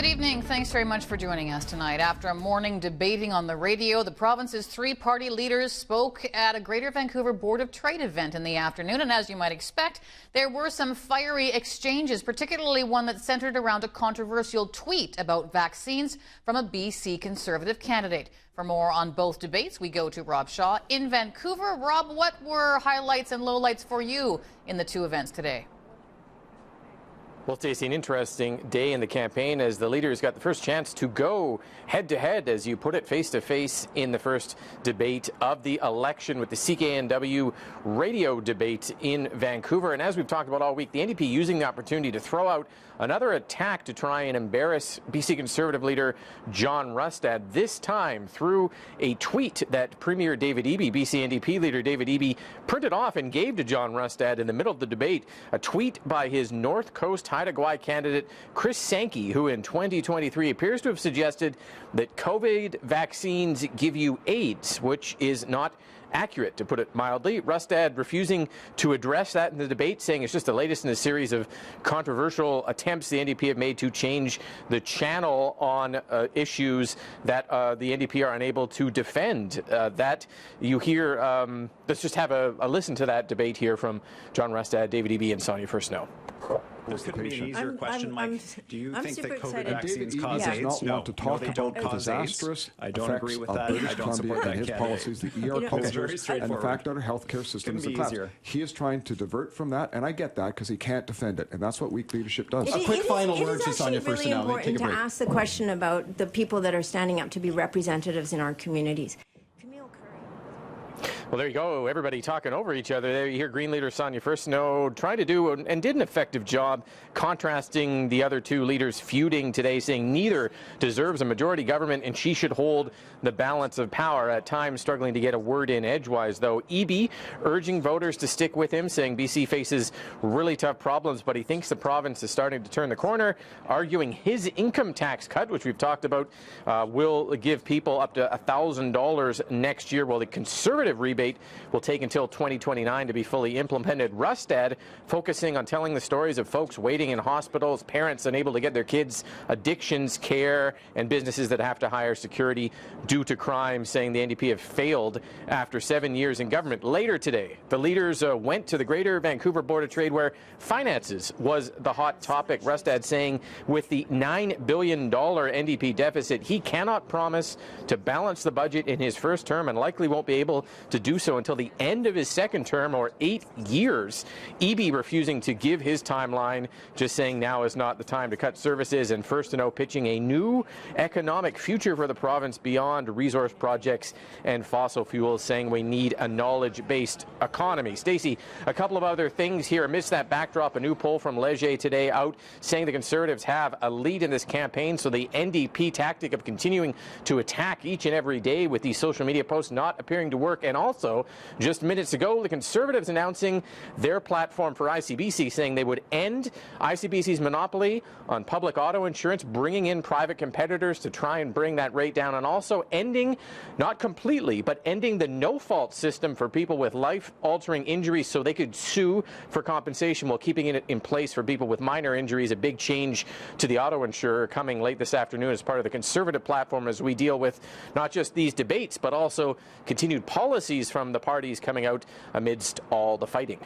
Good evening. Thanks very much for joining us tonight. After a morning debating on the radio, the province's three-party leaders spoke at a Greater Vancouver Board of Trade event in the afternoon. And as you might expect, there were some fiery exchanges, particularly one that centered around a controversial tweet about vaccines from a BC Conservative candidate. For more on both debates, we go to Rob Shaw in Vancouver. Rob, what were highlights and lowlights for you in the two events today? Well, Stacey, an interesting day in the campaign as the leaders got the first chance to go head-to-head, as you put it, face-to-face in the first debate of the election with the CKNW radio debate in Vancouver. And as we've talked about all week, the NDP using the opportunity to throw out another attack to try and embarrass BC Conservative leader John Rustad, this time through a tweet that Premier David Eby, BC NDP leader David Eby, printed off and gave to John Rustad in the middle of the debate, a tweet by his North Coast Haida Gwaii candidate Chris Sankey, who in 2023 appears to have suggested that COVID vaccines give you AIDS, which is not accurate, to put it mildly. Rustad refusing to address that in the debate, saying it's just the latest in a series of controversial attempts the NDP have made to change the channel on issues that the NDP are unable to defend. That you hear, let's just have a listen to that debate here from John Rustad, David Eby, and Sonia First Snow. This could be an easier question, Mike. Do you think that COVID vaccines David cause Eby AIDS? does not want to talk they about don't the cause disastrous AIDS. I don't agree with that. British I don't Columbia support that and his candidate. policies, the ER cultures, and the fact that our healthcare system is a collapse. He is trying to divert from that, and I get that because he can't defend it, and that's what weak leadership does. A quick final word to Sonia First. It is really important to ask the question about the people that are standing up to be representatives in our communities. Well, there you go. Everybody talking over each other. There you hear Green leader Sonia First Snow trying to do and did an effective job contrasting the other two leaders feuding today, saying neither deserves a majority government and she should hold the balance of power. At times struggling to get a word in edgewise, though. Eby urging voters to stick with him, saying BC faces really tough problems, but he thinks the province is starting to turn the corner, arguing his income tax cut, which we've talked about, will give people up to $1,000 next year, while the Conservative rebate will take until 2029 to be fully implemented. Rustad focusing on telling the stories of folks waiting in hospitals, parents unable to get their kids' addictions care, and businesses that have to hire security due to crime, saying the NDP have failed after 7 years in government. Later today, the leaders went to the Greater Vancouver Board of Trade, where finances was the hot topic. Rustad saying with the $9 billion NDP deficit, he cannot promise to balance the budget in his first term and likely won't be able to do so until the end of his second term, or 8 years. Eby refusing to give his timeline, just saying now is not the time to cut services, and First to Know pitching a new economic future for the province beyond resource projects and fossil fuels, saying we need a knowledge-based economy. Stacey, a couple of other things here amidst that backdrop. A new poll from Leger today out saying the Conservatives have a lead in this campaign, so the NDP tactic of continuing to attack each and every day with these social media posts not appearing to work. And also, just minutes ago, the Conservatives announcing their platform for ICBC, saying they would end ICBC's monopoly on public auto insurance, bringing in private competitors to try and bring that rate down, and also ending, not completely, but ending the no-fault system for people with life-altering injuries so they could sue for compensation while keeping it in place for people with minor injuries. A big change to the auto insurer coming late this afternoon as part of the Conservative platform, as we deal with not just these debates, but also continued policies from the parties coming out amidst all the fighting.